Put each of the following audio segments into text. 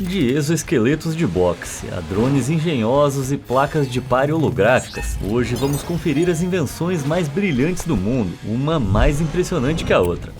De exoesqueletos de boxe a drones engenhosos e placas de pare holográficas, hoje vamos conferir as invenções mais brilhantes do mundo, uma mais impressionante que a outra.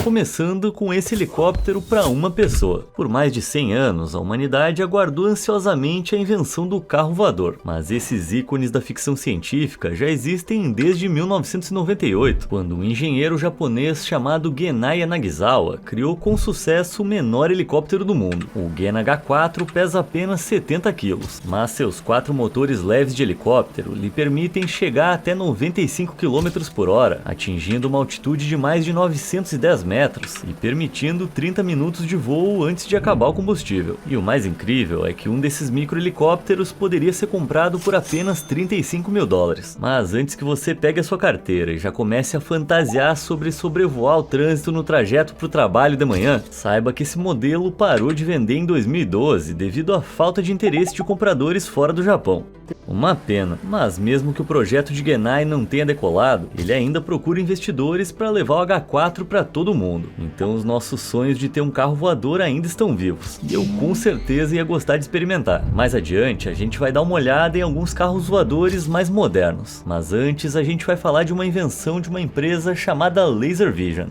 Começando com esse helicóptero para uma pessoa. Por mais de 100 anos, a humanidade aguardou ansiosamente a invenção do carro voador, mas esses ícones da ficção científica já existem desde 1998, quando um engenheiro japonês chamado Genai Yanagisawa criou com sucesso o menor helicóptero do mundo. O Gen H4 pesa apenas 70 kg, mas seus 4 motores leves de helicóptero lhe permitem chegar até 95 km por hora, atingindo uma altitude de mais de 910 metros e permitindo 30 minutos de voo antes de acabar o combustível. E o mais incrível é que um desses microhelicópteros poderia ser comprado por apenas 35 mil dólares. Mas antes que você pegue a sua carteira e já comece a fantasiar sobre sobrevoar o trânsito no trajeto para o trabalho de manhã, saiba que esse modelo parou de vender em 2012 devido à falta de interesse de compradores fora do Japão. Uma pena, mas mesmo que o projeto de Genai não tenha decolado, ele ainda procura investidores para levar o H4 para todo mundo. Então os nossos sonhos de ter um carro voador ainda estão vivos, e eu com certeza ia gostar de experimentar. Mais adiante a gente vai dar uma olhada em alguns carros voadores mais modernos, mas antes a gente vai falar de uma invenção de uma empresa chamada Laser Vision.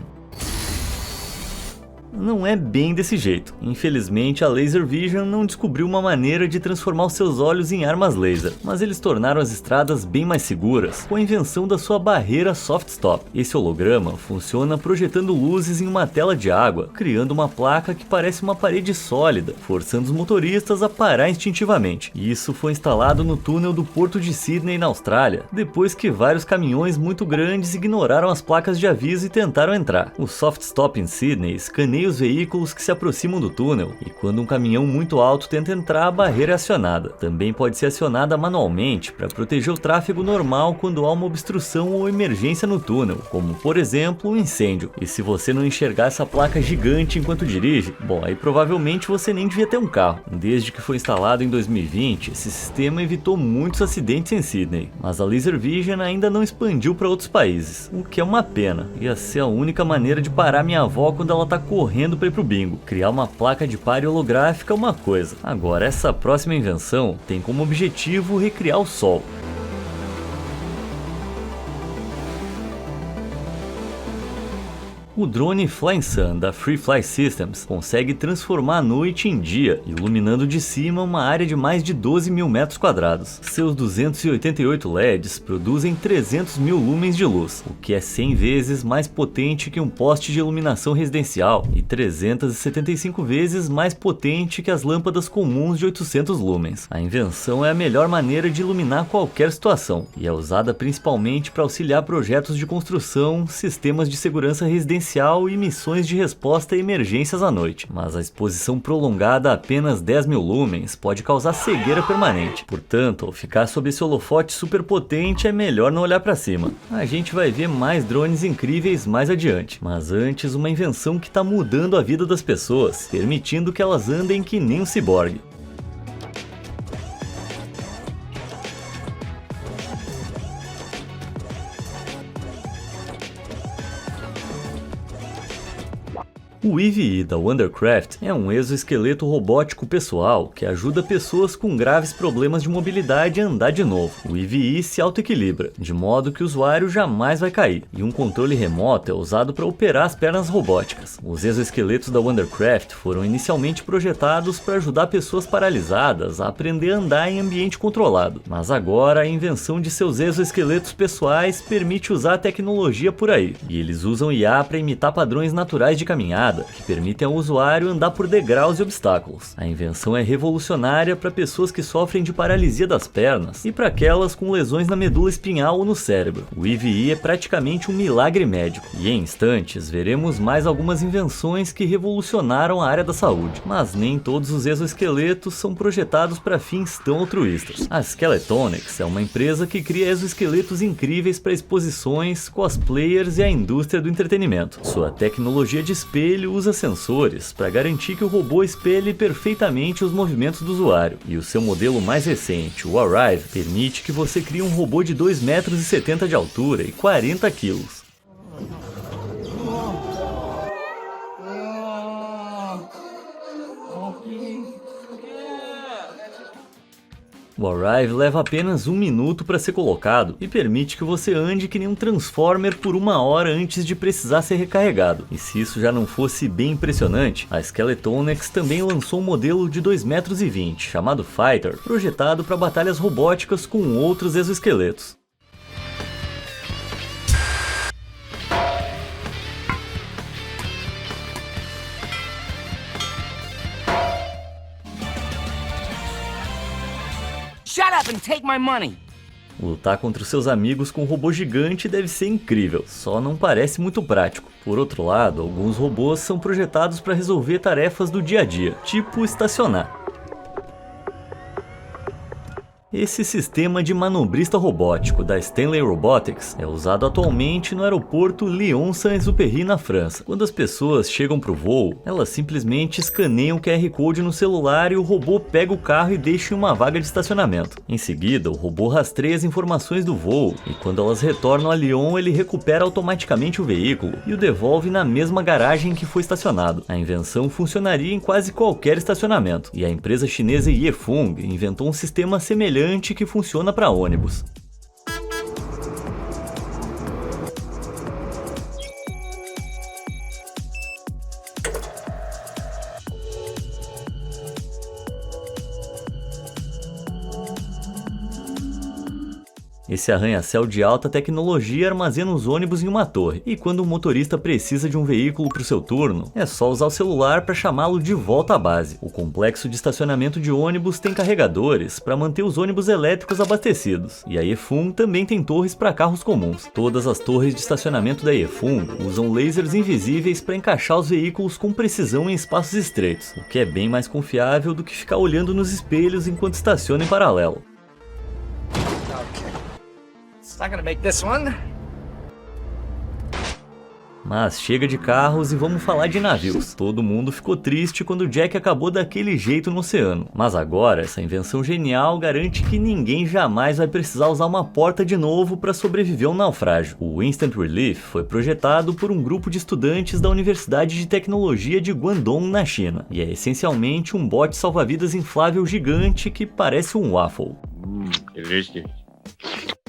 Não é bem desse jeito. Infelizmente, a Laser Vision não descobriu uma maneira de transformar os seus olhos em armas laser, mas eles tornaram as estradas bem mais seguras com a invenção da sua barreira Soft Stop. Esse holograma funciona projetando luzes em uma tela de água, criando uma placa que parece uma parede sólida, forçando os motoristas a parar instintivamente. Isso foi instalado no túnel do Porto de Sydney, na Austrália, depois que vários caminhões muito grandes ignoraram as placas de aviso e tentaram entrar. O Soft Stop em Sydney escaneia os veículos que se aproximam do túnel, e quando um caminhão muito alto tenta entrar, a barreira é acionada. Também pode ser acionada manualmente para proteger o tráfego normal quando há uma obstrução ou emergência no túnel, como por exemplo um incêndio. E se você não enxergar essa placa gigante enquanto dirige, bom, aí provavelmente você nem devia ter um carro. Desde que foi instalado em 2020, esse sistema evitou muitos acidentes em Sydney, mas a Laser Vision ainda não expandiu para outros países, o que é uma pena. Ia ser a única maneira de parar minha avó quando ela tá correndo para ir pro bingo. Criar uma placa de pare holográfica é uma coisa. Agora, essa próxima invenção tem como objetivo recriar o Sol. O drone Flying Sun da Free Fly Systems consegue transformar a noite em dia, iluminando de cima uma área de mais de 12 mil metros quadrados. Seus 288 LEDs produzem 300 mil lumens de luz, o que é 100 vezes mais potente que um poste de iluminação residencial e 375 vezes mais potente que as lâmpadas comuns de 800 lumens. A invenção é a melhor maneira de iluminar qualquer situação e é usada principalmente para auxiliar projetos de construção, sistemas de segurança residencial e missões de resposta a emergências à noite, mas a exposição prolongada a apenas 10 mil lumens pode causar cegueira permanente. Portanto, ao ficar sob esse holofote super potente, é melhor não olhar para cima. A gente vai ver mais drones incríveis mais adiante, mas antes uma invenção que está mudando a vida das pessoas, permitindo que elas andem que nem um ciborgue. O EVE da Wondercraft é um exoesqueleto robótico pessoal que ajuda pessoas com graves problemas de mobilidade a andar de novo. O EVE se autoequilibra, de modo que o usuário jamais vai cair, e um controle remoto é usado para operar as pernas robóticas. Os exoesqueletos da Wondercraft foram inicialmente projetados para ajudar pessoas paralisadas a aprender a andar em ambiente controlado, mas agora a invenção de seus exoesqueletos pessoais permite usar a tecnologia por aí, e eles usam IA para imitar padrões naturais de caminhada, que permitem ao usuário andar por degraus e obstáculos. A invenção é revolucionária para pessoas que sofrem de paralisia das pernas e para aquelas com lesões na medula espinhal ou no cérebro. O EVE é praticamente um milagre médico, e em instantes veremos mais algumas invenções que revolucionaram a área da saúde. Mas nem todos os exoesqueletos são projetados para fins tão altruístas. A Skeletonics é uma empresa que cria exoesqueletos incríveis para exposições, cosplayers e a indústria do entretenimento. Sua tecnologia de espelho usa sensores para garantir que o robô espelhe perfeitamente os movimentos do usuário, e o seu modelo mais recente, o Arrive, permite que você crie um robô de 2,70 metros de altura e 40 kg. O Arrive leva apenas 1 minuto para ser colocado e permite que você ande que nem um Transformer por 1 hora antes de precisar ser recarregado. E se isso já não fosse bem impressionante, a Skeletonics também lançou um modelo de 2,20 metros, chamado Fighter, projetado para batalhas robóticas com outros exoesqueletos. Shut up and take my money! Lutar contra os seus amigos com um robô gigante deve ser incrível, só não parece muito prático. Por outro lado, alguns robôs são projetados para resolver tarefas do dia a dia, tipo estacionar. Esse sistema de manobrista robótico da Stanley Robotics é usado atualmente no aeroporto Lyon-Saint-Exupéry na França. Quando as pessoas chegam para o voo, elas simplesmente escaneiam o QR Code no celular e o robô pega o carro e deixa em uma vaga de estacionamento. Em seguida, o robô rastreia as informações do voo e quando elas retornam a Lyon, ele recupera automaticamente o veículo e o devolve na mesma garagem que foi estacionado. A invenção funcionaria em quase qualquer estacionamento e a empresa chinesa Yefeng inventou um sistema semelhante que funciona para ônibus. Esse arranha-céu de alta tecnologia armazena os ônibus em uma torre, e quando o motorista precisa de um veículo para o seu turno, é só usar o celular para chamá-lo de volta à base. O complexo de estacionamento de ônibus tem carregadores para manter os ônibus elétricos abastecidos, e a Yefeng também tem torres para carros comuns. Todas as torres de estacionamento da Yefeng usam lasers invisíveis para encaixar os veículos com precisão em espaços estreitos, o que é bem mais confiável do que ficar olhando nos espelhos enquanto estaciona em paralelo. Not gonna make this one. Mas chega de carros e vamos falar de navios. Todo mundo ficou triste quando Jack acabou daquele jeito no oceano. Mas agora, essa invenção genial garante que ninguém jamais vai precisar usar uma porta de novo para sobreviver a um naufrágio. O Instant Relief foi projetado por um grupo de estudantes da Universidade de Tecnologia de Guangdong, na China. E é essencialmente um bote salva-vidas inflável gigante que parece um waffle. Delícia.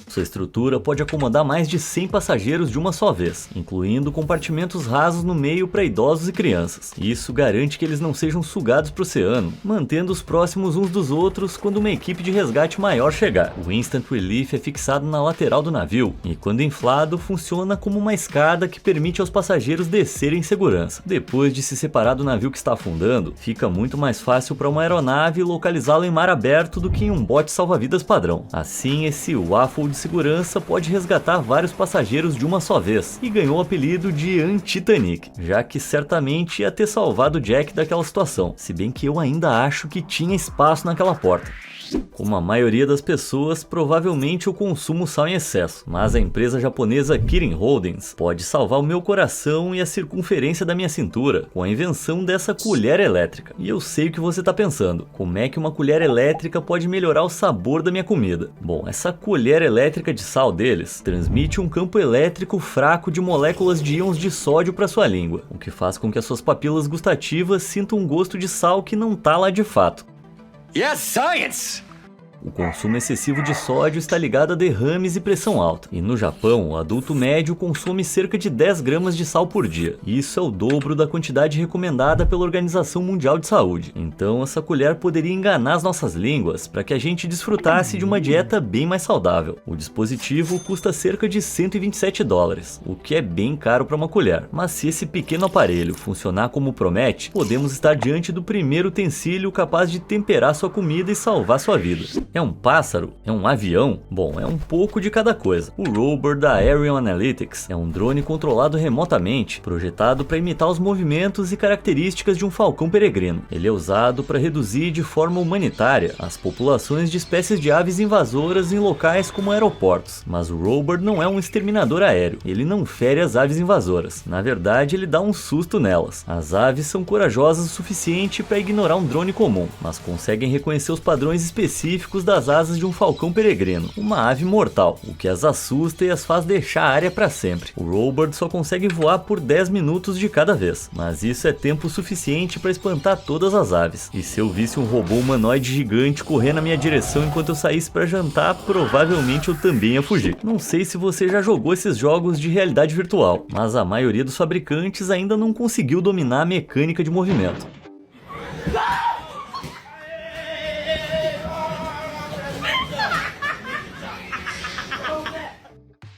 Sua estrutura pode acomodar mais de 100 passageiros de uma só vez, incluindo compartimentos rasos no meio para idosos e crianças. Isso garante que eles não sejam sugados para o oceano, mantendo-os próximos uns dos outros quando uma equipe de resgate maior chegar. O Instant Relief é fixado na lateral do navio e, quando inflado, funciona como uma escada que permite aos passageiros descerem em segurança. Depois de se separar do navio que está afundando, fica muito mais fácil para uma aeronave localizá-lo em mar aberto do que em um bote salva-vidas padrão. Assim, esse waffle de segurança pode resgatar vários passageiros de uma só vez, e ganhou o apelido de Titanic, já que certamente ia ter salvado Jack daquela situação, se bem que eu ainda acho que tinha espaço naquela porta. Como a maioria das pessoas, provavelmente eu consumo sal em excesso, mas a empresa japonesa Kirin Holdings pode salvar o meu coração e a circunferência da minha cintura com a invenção dessa colher elétrica. E eu sei o que você está pensando, como é que uma colher elétrica pode melhorar o sabor da minha comida? Bom, essa colher elétrica de sal deles transmite um campo elétrico fraco de moléculas de íons de sódio para sua língua, o que faz com que as suas papilas gustativas sintam um gosto de sal que não tá lá de fato. Yes, science! O consumo excessivo de sódio está ligado a derrames e pressão alta. E no Japão, o adulto médio consome cerca de 10 gramas de sal por dia. Isso é o dobro da quantidade recomendada pela Organização Mundial de Saúde. Então essa colher poderia enganar as nossas línguas para que a gente desfrutasse de uma dieta bem mais saudável. O dispositivo custa cerca de $127, o que é bem caro para uma colher. Mas se esse pequeno aparelho funcionar como promete, podemos estar diante do primeiro utensílio capaz de temperar sua comida e salvar sua vida. É um pássaro? É um avião? Bom, é um pouco de cada coisa. O Rover da Aerion Analytics é um drone controlado remotamente, projetado para imitar os movimentos e características de um falcão peregrino. Ele é usado para reduzir de forma humanitária as populações de espécies de aves invasoras em locais como aeroportos. Mas o Rover não é um exterminador aéreo, ele não fere as aves invasoras. Na verdade, ele dá um susto nelas. As aves são corajosas o suficiente para ignorar um drone comum, mas conseguem reconhecer os padrões específicos bicos das asas de um falcão peregrino, uma ave mortal, o que as assusta e as faz deixar a área para sempre. O Rollbird só consegue voar por 10 minutos de cada vez, mas isso é tempo suficiente para espantar todas as aves. E se eu visse um robô humanoide gigante correr na minha direção enquanto eu saísse para jantar, provavelmente eu também ia fugir. Não sei se você já jogou esses jogos de realidade virtual, mas a maioria dos fabricantes ainda não conseguiu dominar a mecânica de movimento.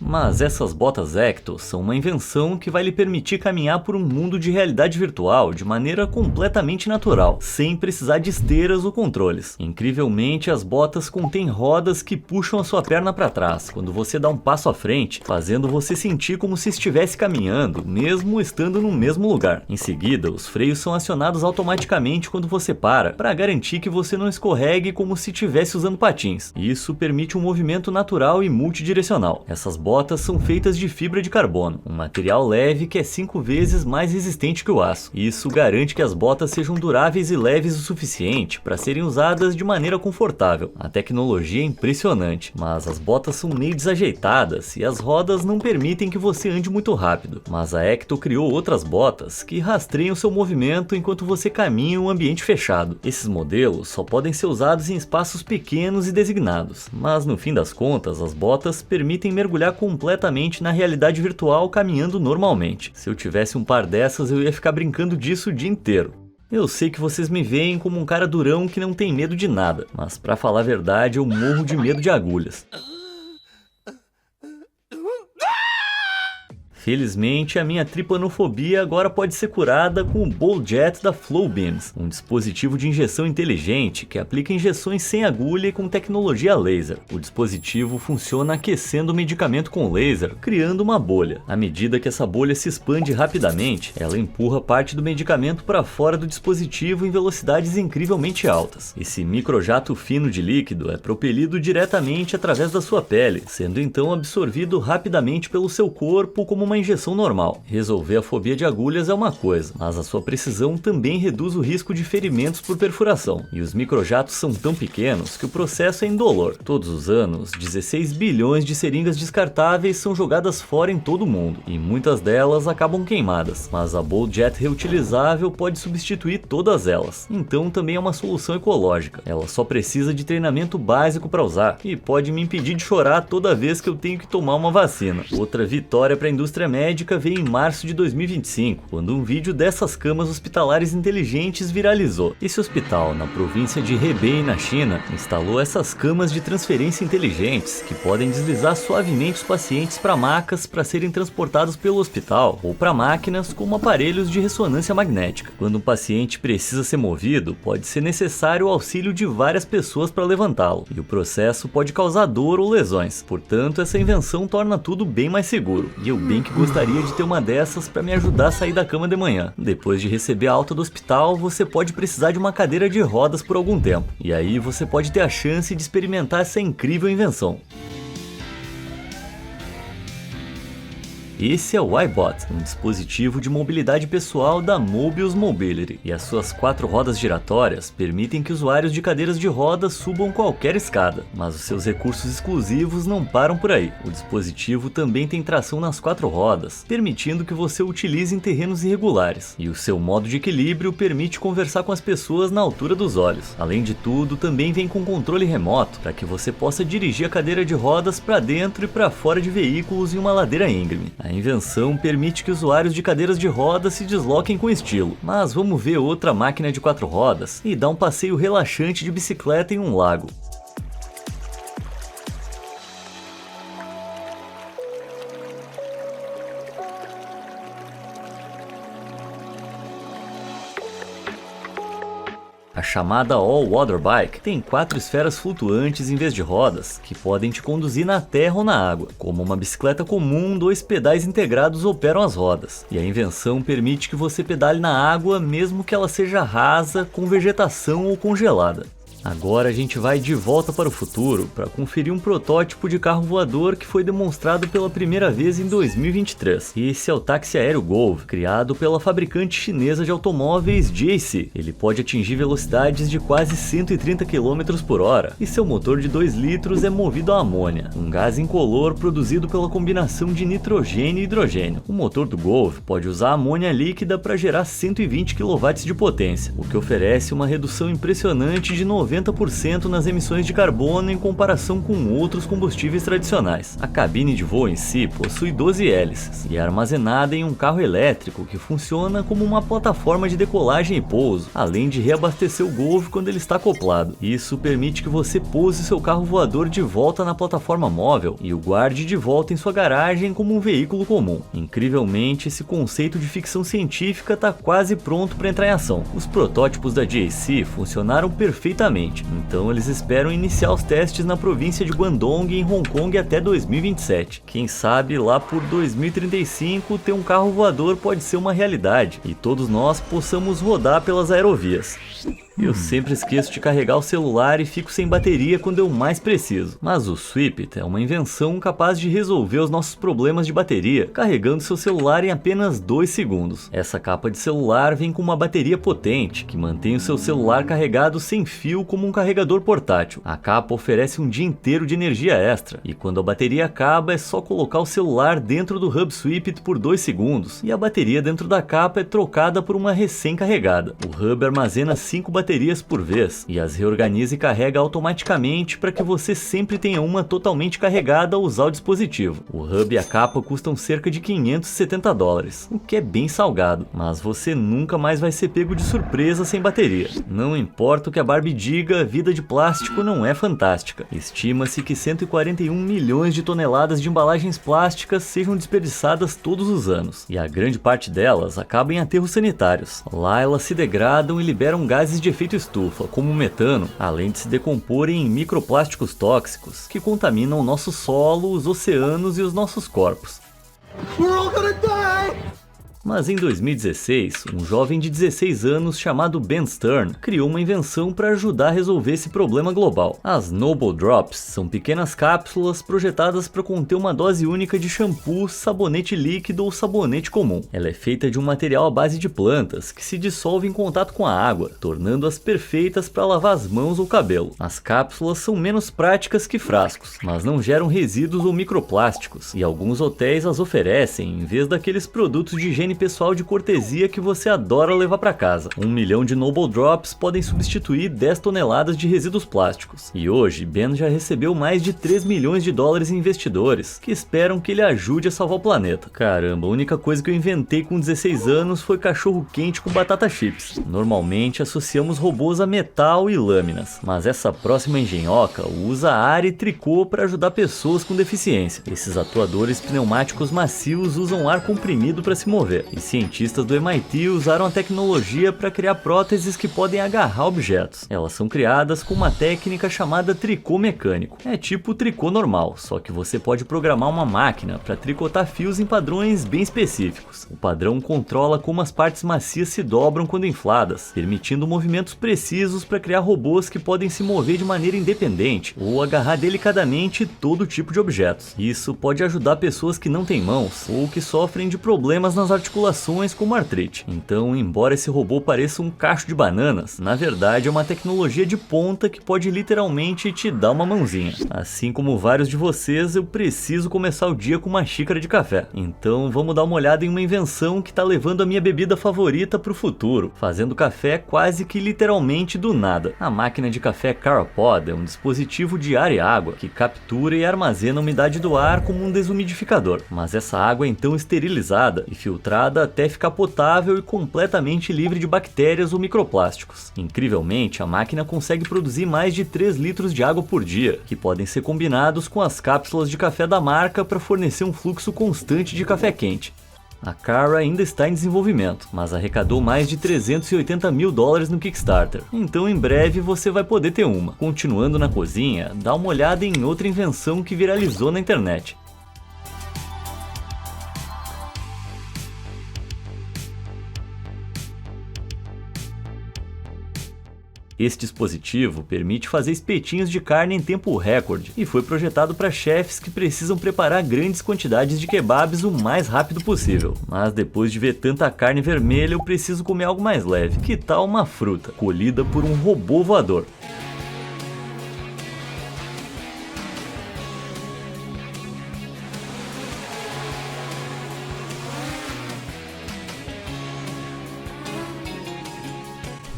Mas essas botas Ecto são uma invenção que vai lhe permitir caminhar por um mundo de realidade virtual de maneira completamente natural, sem precisar de esteiras ou controles. Incrivelmente, as botas contêm rodas que puxam a sua perna para trás quando você dá um passo à frente, fazendo você sentir como se estivesse caminhando, mesmo estando no mesmo lugar. Em seguida, os freios são acionados automaticamente quando você para garantir que você não escorregue como se estivesse usando patins. Isso permite um movimento natural e multidirecional. Essas botas são feitas de fibra de carbono, um material leve que é 5 vezes mais resistente que o aço. Isso garante que as botas sejam duráveis e leves o suficiente para serem usadas de maneira confortável. A tecnologia é impressionante, mas as botas são meio desajeitadas e as rodas não permitem que você ande muito rápido. Mas a Ecto criou outras botas que rastreiam seu movimento enquanto você caminha em um ambiente fechado. Esses modelos só podem ser usados em espaços pequenos e designados, mas no fim das contas as botas permitem mergulhar completamente na realidade virtual caminhando normalmente. Se eu tivesse um par dessas, eu ia ficar brincando disso o dia inteiro. Eu sei que vocês me veem como um cara durão que não tem medo de nada, mas pra falar a verdade, eu morro de medo de agulhas. Felizmente, a minha tripanofobia agora pode ser curada com o BoldJet da Flowbeams, um dispositivo de injeção inteligente que aplica injeções sem agulha e com tecnologia laser. O dispositivo funciona aquecendo o medicamento com laser, criando uma bolha. À medida que essa bolha se expande rapidamente, ela empurra parte do medicamento para fora do dispositivo em velocidades incrivelmente altas. Esse microjato fino de líquido é propelido diretamente através da sua pele, sendo então absorvido rapidamente pelo seu corpo como uma injeção normal. Resolver a fobia de agulhas é uma coisa, mas a sua precisão também reduz o risco de ferimentos por perfuração. E os microjatos são tão pequenos que o processo é indolor. Todos os anos, 16 bilhões de seringas descartáveis são jogadas fora em todo o mundo, e muitas delas acabam queimadas. Mas a BoldJet reutilizável pode substituir todas elas, então também é uma solução ecológica. Ela só precisa de treinamento básico para usar, e pode me impedir de chorar toda vez que eu tenho que tomar uma vacina. Outra vitória para a indústria médica veio em março de 2025, quando um vídeo dessas camas hospitalares inteligentes viralizou. Esse hospital, na província de Hebei, na China, instalou essas camas de transferência inteligentes que podem deslizar suavemente os pacientes para macas para serem transportados pelo hospital ou para máquinas como aparelhos de ressonância magnética. Quando um paciente precisa ser movido, pode ser necessário o auxílio de várias pessoas para levantá-lo, e o processo pode causar dor ou lesões. Portanto, essa invenção torna tudo bem mais seguro, e eu bem que gostaria de ter uma dessas para me ajudar a sair da cama de manhã. Depois de receber a alta do hospital, você pode precisar de uma cadeira de rodas por algum tempo, e aí você pode ter a chance de experimentar essa incrível invenção. Esse é o iBot, um dispositivo de mobilidade pessoal da Mobius Mobility, e as suas 4 rodas giratórias permitem que usuários de cadeiras de rodas subam qualquer escada, mas os seus recursos exclusivos não param por aí. O dispositivo também tem tração nas 4 rodas, permitindo que você o utilize em terrenos irregulares, e o seu modo de equilíbrio permite conversar com as pessoas na altura dos olhos. Além de tudo, também vem com controle remoto, para que você possa dirigir a cadeira de rodas para dentro e para fora de veículos em uma ladeira íngreme. A invenção permite que usuários de cadeiras de rodas se desloquem com estilo, mas vamos ver outra máquina de 4 rodas e dar um passeio relaxante de bicicleta em um lago. A chamada All-Water Bike tem 4 esferas flutuantes em vez de rodas, que podem te conduzir na terra ou na água. Como uma bicicleta comum, 2 pedais integrados operam as rodas, e a invenção permite que você pedale na água mesmo que ela seja rasa, com vegetação ou congelada. Agora a gente vai de volta para o futuro para conferir um protótipo de carro voador que foi demonstrado pela primeira vez em 2023. Esse é o táxi aéreo Gove, criado pela fabricante chinesa de automóveis JAC. Ele pode atingir velocidades de quase 130 km por hora e seu motor de 2 litros é movido a amônia, um gás incolor produzido pela combinação de nitrogênio e hidrogênio. O motor do Gove pode usar amônia líquida para gerar 120 kW de potência, o que oferece uma redução impressionante de 90% nas emissões de carbono em comparação com outros combustíveis tradicionais. A cabine de voo em si possui 12 hélices e é armazenada em um carro elétrico que funciona como uma plataforma de decolagem e pouso, além de reabastecer o Gove quando ele está acoplado. Isso permite que você pouse seu carro voador de volta na plataforma móvel e o guarde de volta em sua garagem como um veículo comum. Incrivelmente, esse conceito de ficção científica está quase pronto para entrar em ação. Os protótipos da JAC funcionaram perfeitamente, então eles esperam iniciar os testes na província de Guangdong em Hong Kong até 2027. Quem sabe lá por 2035 ter um carro voador pode ser uma realidade e todos nós possamos rodar pelas aerovias. Eu sempre esqueço de carregar o celular e fico sem bateria quando eu mais preciso. Mas o Sweepit é uma invenção capaz de resolver os nossos problemas de bateria, carregando seu celular em apenas 2 segundos. Essa capa de celular vem com uma bateria potente, que mantém o seu celular carregado sem fio como um carregador portátil. A capa oferece um dia inteiro de energia extra, e quando a bateria acaba é só colocar o celular dentro do Hub Sweepit por 2 segundos, e a bateria dentro da capa é trocada por uma recém-carregada. O Hub armazena 5 baterias por vez e as reorganiza e carrega automaticamente para que você sempre tenha uma totalmente carregada ao usar o dispositivo. O Hub e a capa custam cerca de $570, o que é bem salgado, mas você nunca mais vai ser pego de surpresa sem bateria. Não importa o que a Barbie diga, a vida de plástico não é fantástica. Estima-se que 141 milhões de toneladas de embalagens plásticas sejam desperdiçadas todos os anos, e a grande parte delas acaba em aterros sanitários. Lá elas se degradam e liberam gases de efeito estufa, como o metano, além de se decomporem em microplásticos tóxicos, que contaminam o nosso solo, os oceanos e os nossos corpos. We're all gonna die! Mas em 2016, um jovem de 16 anos chamado Ben Stern criou uma invenção para ajudar a resolver esse problema global. As Noble Drops são pequenas cápsulas projetadas para conter uma dose única de shampoo, sabonete líquido ou sabonete comum. Ela é feita de um material à base de plantas que se dissolve em contato com a água, tornando-as perfeitas para lavar as mãos ou cabelo. As cápsulas são menos práticas que frascos, mas não geram resíduos ou microplásticos, e alguns hotéis as oferecem em vez daqueles produtos de higiene pessoal de cortesia que você adora levar para casa. 1 milhão de Noble Drops podem substituir 10 toneladas de resíduos plásticos. E hoje, Ben já recebeu mais de 3 milhões de dólares em investidores, que esperam que ele ajude a salvar o planeta. Caramba, a única coisa que eu inventei com 16 anos foi cachorro quente com batata chips. Normalmente associamos robôs a metal e lâminas, mas essa próxima engenhoca usa ar e tricô para ajudar pessoas com deficiência. Esses atuadores pneumáticos macios usam ar comprimido para se mover. E cientistas do MIT usaram a tecnologia para criar próteses que podem agarrar objetos. Elas são criadas com uma técnica chamada tricô mecânico. É tipo o tricô normal, só que você pode programar uma máquina para tricotar fios em padrões bem específicos. O padrão controla como as partes macias se dobram quando infladas, permitindo movimentos precisos para criar robôs que podem se mover de maneira independente ou agarrar delicadamente todo tipo de objetos. Isso pode ajudar pessoas que não têm mãos ou que sofrem de problemas nas articulações como artrite. Então, embora esse robô pareça um cacho de bananas, na verdade é uma tecnologia de ponta que pode literalmente te dar uma mãozinha. Assim como vários de vocês, eu preciso começar o dia com uma xícara de café. Então vamos dar uma olhada em uma invenção que está levando a minha bebida favorita para o futuro, fazendo café quase que literalmente do nada. A máquina de café Carapod é um dispositivo de ar e água que captura e armazena a umidade do ar como um desumidificador, mas essa água é então esterilizada e filtrada até ficar potável e completamente livre de bactérias ou microplásticos. Incrivelmente, a máquina consegue produzir mais de 3 litros de água por dia, que podem ser combinados com as cápsulas de café da marca para fornecer um fluxo constante de café quente. A Cara ainda está em desenvolvimento, mas arrecadou mais de $380 mil no Kickstarter, então em breve você vai poder ter uma. Continuando na cozinha, dá uma olhada em outra invenção que viralizou na internet. Esse dispositivo permite fazer espetinhos de carne em tempo recorde e foi projetado para chefes que precisam preparar grandes quantidades de kebabs o mais rápido possível. Mas depois de ver tanta carne vermelha, eu preciso comer algo mais leve. Que tal uma fruta, colhida por um robô voador?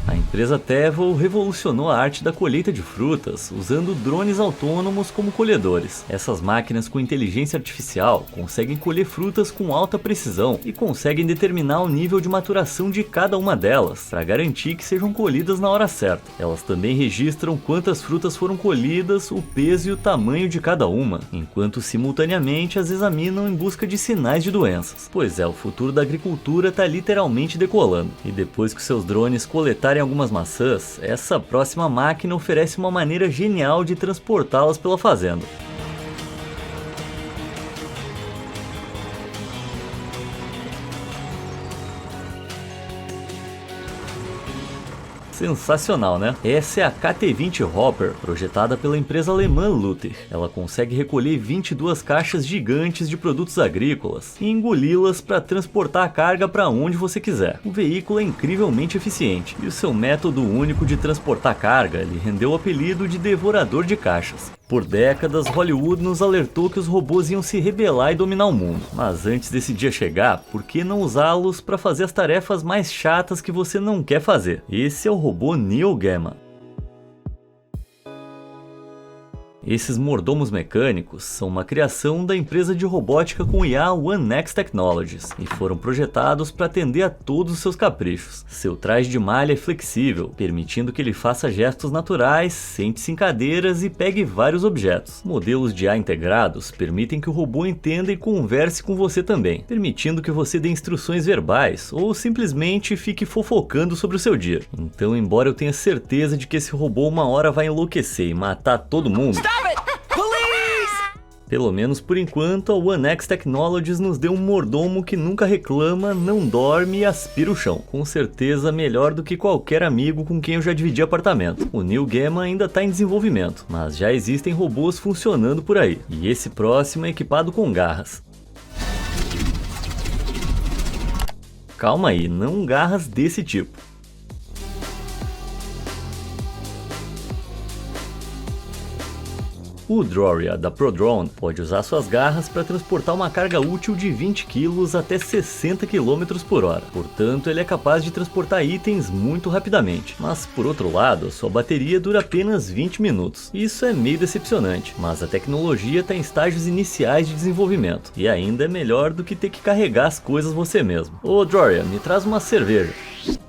A empresa Tevel revolucionou a arte da colheita de frutas usando drones autônomos como colhedores. Essas máquinas com inteligência artificial conseguem colher frutas com alta precisão e conseguem determinar o nível de maturação de cada uma delas para garantir que sejam colhidas na hora certa. Elas também registram quantas frutas foram colhidas, o peso e o tamanho de cada uma, enquanto simultaneamente as examinam em busca de sinais de doenças. Pois é, o futuro da agricultura está literalmente decolando. E depois que seus drones coletarem algumas maçãs, essa próxima máquina oferece uma maneira genial de transportá-las pela fazenda. Sensacional, né? Essa é a KT-20 Hopper, projetada pela empresa alemã Luther. Ela consegue recolher 22 caixas gigantes de produtos agrícolas e engoli-las para transportar a carga para onde você quiser. O veículo é incrivelmente eficiente e o seu método único de transportar carga lhe rendeu o apelido de devorador de caixas. Por décadas, Hollywood nos alertou que os robôs iam se rebelar e dominar o mundo. Mas antes desse dia chegar, por que não usá-los para fazer as tarefas mais chatas que você não quer fazer? Esse é o robô Neil Gaiman. Esses mordomos mecânicos são uma criação da empresa de robótica com IA OneX Technologies e foram projetados para atender a todos os seus caprichos. Seu traje de malha é flexível, permitindo que ele faça gestos naturais, sente-se em cadeiras e pegue vários objetos. Modelos de IA integrados permitem que o robô entenda e converse com você também, permitindo que você dê instruções verbais ou simplesmente fique fofocando sobre o seu dia. Então, embora eu tenha certeza de que esse robô uma hora vai enlouquecer e matar todo mundo, pelo menos por enquanto, a OneX Technologies nos deu um mordomo que nunca reclama, não dorme e aspira o chão. Com certeza melhor do que qualquer amigo com quem eu já dividi apartamento. O Neil Gaiman ainda está em desenvolvimento, mas já existem robôs funcionando por aí. E esse próximo é equipado com garras. Calma aí, não garras desse tipo. O Droria da Prodrone pode usar suas garras para transportar uma carga útil de 20 kg até 60 km por hora. Portanto, ele é capaz de transportar itens muito rapidamente. Mas, por outro lado, sua bateria dura apenas 20 minutos. Isso é meio decepcionante, mas a tecnologia está em estágios iniciais de desenvolvimento. E ainda é melhor do que ter que carregar as coisas você mesmo. Ô Droria, me traz uma cerveja.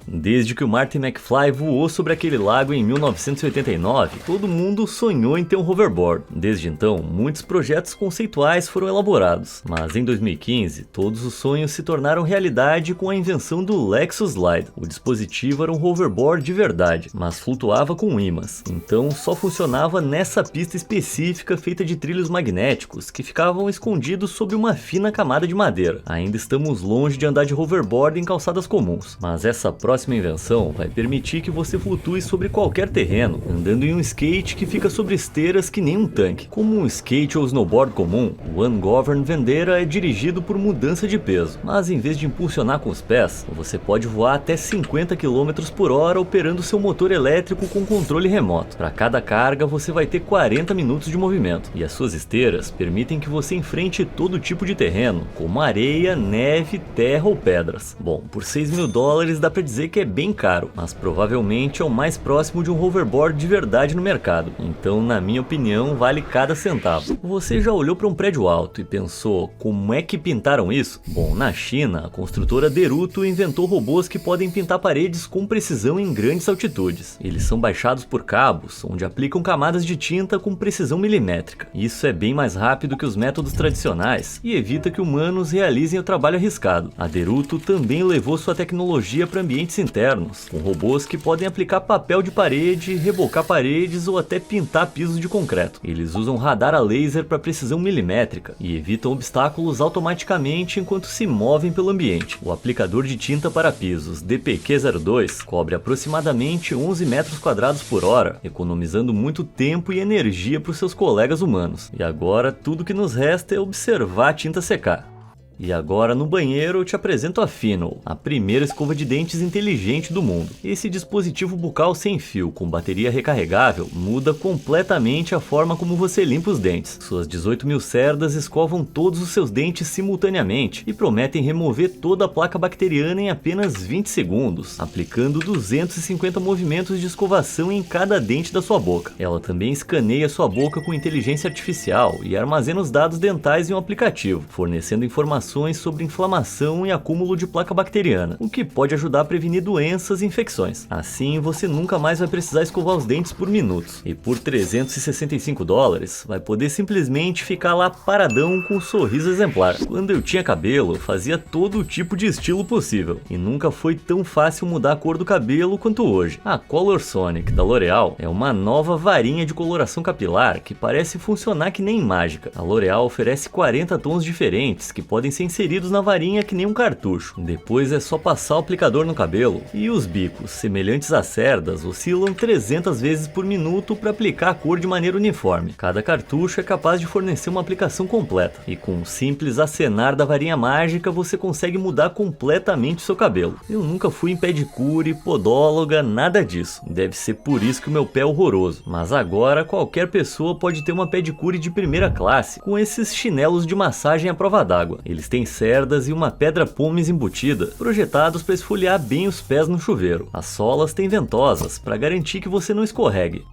Desde que o Marty McFly voou sobre aquele lago em 1989, todo mundo sonhou em ter um hoverboard. Desde então, muitos projetos conceituais foram elaborados, mas em 2015, todos os sonhos se tornaram realidade com a invenção do Lexus Slide. O dispositivo era um hoverboard de verdade, mas flutuava com ímãs, então só funcionava nessa pista específica feita de trilhos magnéticos que ficavam escondidos sob uma fina camada de madeira. Ainda estamos longe de andar de hoverboard em calçadas comuns, mas essa próxima invenção vai permitir que você flutue sobre qualquer terreno, andando em um skate que fica sobre esteiras que nem um tanque. Como um skate ou snowboard comum, o Ungovern Vendera é dirigido por mudança de peso, mas em vez de impulsionar com os pés, você pode voar até 50 km por hora operando seu motor elétrico com controle remoto. Para cada carga, você vai ter 40 minutos de movimento, e as suas esteiras permitem que você enfrente todo tipo de terreno, como areia, neve, terra ou pedras. Bom, por $6.000 dá para dizer que é bem caro, mas provavelmente é o mais próximo de um hoverboard de verdade no mercado, então na minha opinião vale cada centavo. Você já olhou para um prédio alto e pensou, como é que pintaram isso? Bom, na China, a construtora Deruto inventou robôs que podem pintar paredes com precisão em grandes altitudes. Eles são baixados por cabos, onde aplicam camadas de tinta com precisão milimétrica. Isso é bem mais rápido que os métodos tradicionais e evita que humanos realizem o trabalho arriscado. A Deruto também levou sua tecnologia para ambientes componentes internos, com robôs que podem aplicar papel de parede, rebocar paredes ou até pintar pisos de concreto. Eles usam radar a laser para precisão milimétrica e evitam obstáculos automaticamente enquanto se movem pelo ambiente. O aplicador de tinta para pisos DPQ-02 cobre aproximadamente 11 metros quadrados por hora, economizando muito tempo e energia para os seus colegas humanos. E agora tudo que nos resta é observar a tinta secar. E agora no banheiro eu te apresento a Pheno, a primeira escova de dentes inteligente do mundo. Esse dispositivo bucal sem fio com bateria recarregável muda completamente a forma como você limpa os dentes. Suas 18.000 cerdas escovam todos os seus dentes simultaneamente e prometem remover toda a placa bacteriana em apenas 20 segundos, aplicando 250 movimentos de escovação em cada dente da sua boca. Ela também escaneia sua boca com inteligência artificial e armazena os dados dentais em um aplicativo, fornecendo informações sobre inflamação e acúmulo de placa bacteriana, o que pode ajudar a prevenir doenças e infecções. Assim, você nunca mais vai precisar escovar os dentes por minutos. E por $365, vai poder simplesmente ficar lá paradão com um sorriso exemplar. Quando eu tinha cabelo, eu fazia todo tipo de estilo possível. E nunca foi tão fácil mudar a cor do cabelo quanto hoje. A Color Sonic da L'Oréal é uma nova varinha de coloração capilar que parece funcionar que nem mágica. A L'Oréal oferece 40 tons diferentes que podem ser inseridos na varinha que nem um cartucho. Depois é só passar o aplicador no cabelo. E os bicos, semelhantes a cerdas, oscilam 300 vezes por minuto para aplicar a cor de maneira uniforme. Cada cartucho é capaz de fornecer uma aplicação completa. E com um simples acenar da varinha mágica, você consegue mudar completamente o seu cabelo. Eu nunca fui em pedicure, podóloga, nada disso. Deve ser por isso que o meu pé é horroroso. Mas agora qualquer pessoa pode ter uma pedicure de primeira classe, com esses chinelos de massagem à prova d'água. Eles têm cerdas e uma pedra pomes embutida, projetados para esfoliar bem os pés no chuveiro. As solas têm ventosas, para garantir que você não escorregue.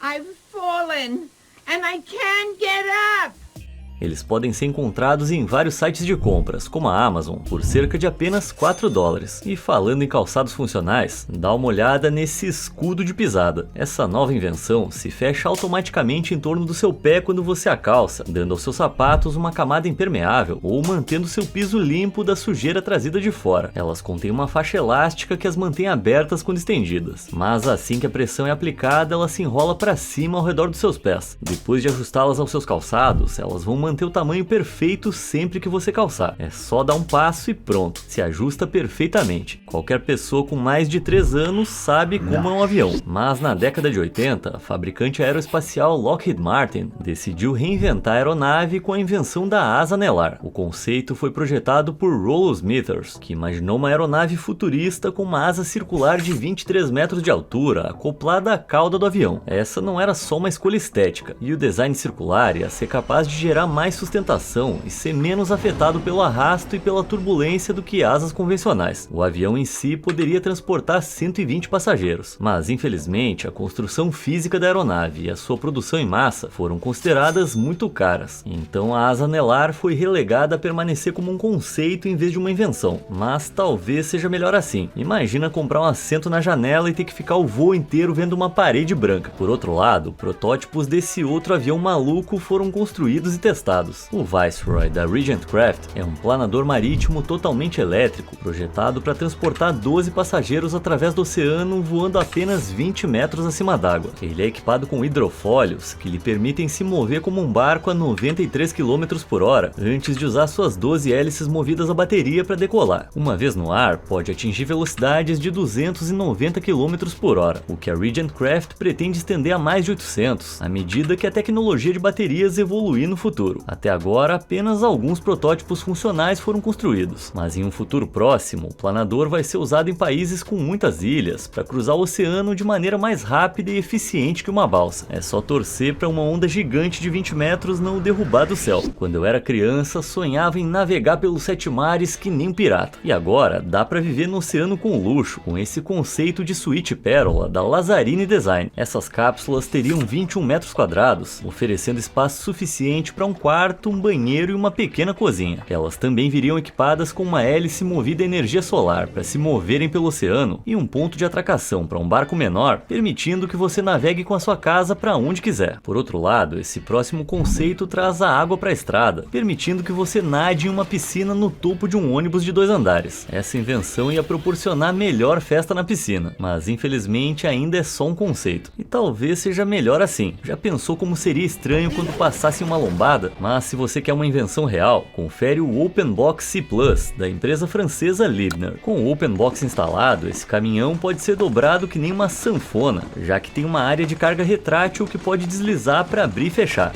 I've fallen and I can't get up. Eles podem ser encontrados em vários sites de compras, como a Amazon, por cerca de apenas $4. E falando em calçados funcionais, dá uma olhada nesse escudo de pisada. Essa nova invenção se fecha automaticamente em torno do seu pé quando você a calça, dando aos seus sapatos uma camada impermeável ou mantendo seu piso limpo da sujeira trazida de fora. Elas contêm uma faixa elástica que as mantém abertas quando estendidas, mas assim que a pressão é aplicada, ela se enrola para cima ao redor dos seus pés. Depois de ajustá-las aos seus calçados, elas vão manter o tamanho perfeito sempre que você calçar. É só dar um passo e pronto, se ajusta perfeitamente. Qualquer pessoa com mais de 3 anos sabe como é um avião. Mas na década de 80, a fabricante aeroespacial Lockheed Martin decidiu reinventar a aeronave com a invenção da asa anelar. O conceito foi projetado por Rollo Smithers, que imaginou uma aeronave futurista com uma asa circular de 23 metros de altura, acoplada à cauda do avião. Essa não era só uma escolha estética, e o design circular ia ser capaz de gerar mais sustentação e ser menos afetado pelo arrasto e pela turbulência do que asas convencionais. O avião em si poderia transportar 120 passageiros, mas infelizmente a construção física da aeronave e a sua produção em massa foram consideradas muito caras. Então a asa anelar foi relegada a permanecer como um conceito em vez de uma invenção. Mas talvez seja melhor assim. Imagina comprar um assento na janela e ter que ficar o voo inteiro vendo uma parede branca. Por outro lado, protótipos desse outro avião maluco foram construídos e testados. O Viceroy da Regent Craft é um planador marítimo totalmente elétrico, projetado para transportar 12 passageiros através do oceano voando apenas 20 metros acima d'água. Ele é equipado com hidrofólios que lhe permitem se mover como um barco a 93 km por hora, antes de usar suas 12 hélices movidas a bateria para decolar. Uma vez no ar, pode atingir velocidades de 290 km por hora, o que a Regent Craft pretende estender a mais de 800, à medida que a tecnologia de baterias evoluir no futuro. Até agora, apenas alguns protótipos funcionais foram construídos, mas em um futuro próximo, o planador vai ser usado em países com muitas ilhas para cruzar o oceano de maneira mais rápida e eficiente que uma balsa. É só torcer para uma onda gigante de 20 metros não o derrubar do céu. Quando eu era criança, sonhava em navegar pelos 7 mares que nem um pirata. E agora, dá para viver no oceano com luxo, com esse conceito de suíte pérola da Lazzarini Design. Essas cápsulas teriam 21 metros quadrados, oferecendo espaço suficiente para um quarto, um banheiro e uma pequena cozinha. Elas também viriam equipadas com uma hélice movida a energia solar para se moverem pelo oceano e um ponto de atracação para um barco menor, permitindo que você navegue com a sua casa para onde quiser. Por outro lado, esse próximo conceito traz a água para a estrada, permitindo que você nade em uma piscina no topo de um ônibus de 2 andares. Essa invenção ia proporcionar melhor festa na piscina, mas infelizmente ainda é só um conceito. E talvez seja melhor assim. Já pensou como seria estranho quando passasse uma lombada? Mas se você quer uma invenção real, confere o OpenBox C+, da empresa francesa Libner. Com o OpenBox instalado, esse caminhão pode ser dobrado que nem uma sanfona, já que tem uma área de carga retrátil que pode deslizar para abrir e fechar.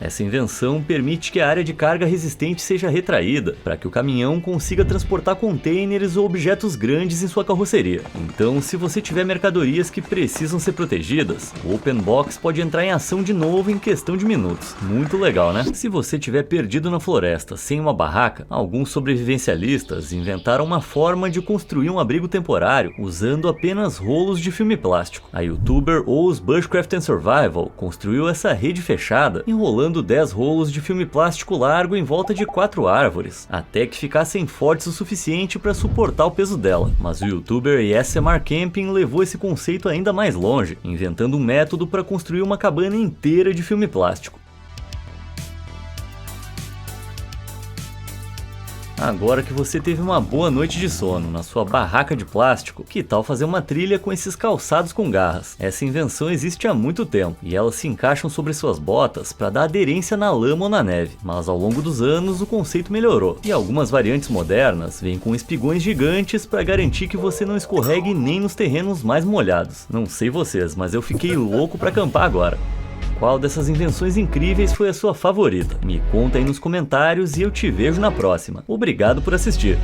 Essa invenção permite que a área de carga resistente seja retraída, para que o caminhão consiga transportar contêineres ou objetos grandes em sua carroceria. Então, se você tiver mercadorias que precisam ser protegidas, o OpenBox pode entrar em ação de novo em questão de minutos. Muito legal, né? Se você estiver perdido na floresta sem uma barraca, alguns sobrevivencialistas inventaram uma forma de construir um abrigo temporário usando apenas rolos de filme plástico. A youtuber Oz Bushcraft and Survival construiu essa rede fechada enrolando 10 rolos de filme plástico largo em volta de 4 árvores, até que ficassem fortes o suficiente para suportar o peso dela. Mas o youtuber ASMR Camping levou esse conceito ainda mais longe, inventando um método para construir uma cabana inteira de filme plástico. Agora que você teve uma boa noite de sono na sua barraca de plástico, que tal fazer uma trilha com esses calçados com garras? Essa invenção existe há muito tempo, e elas se encaixam sobre suas botas para dar aderência na lama ou na neve. Mas ao longo dos anos o conceito melhorou, e algumas variantes modernas vêm com espigões gigantes para garantir que você não escorregue nem nos terrenos mais molhados. Não sei vocês, mas eu fiquei louco para acampar agora. Qual dessas invenções incríveis foi a sua favorita? Me conta aí nos comentários e eu te vejo na próxima. Obrigado por assistir!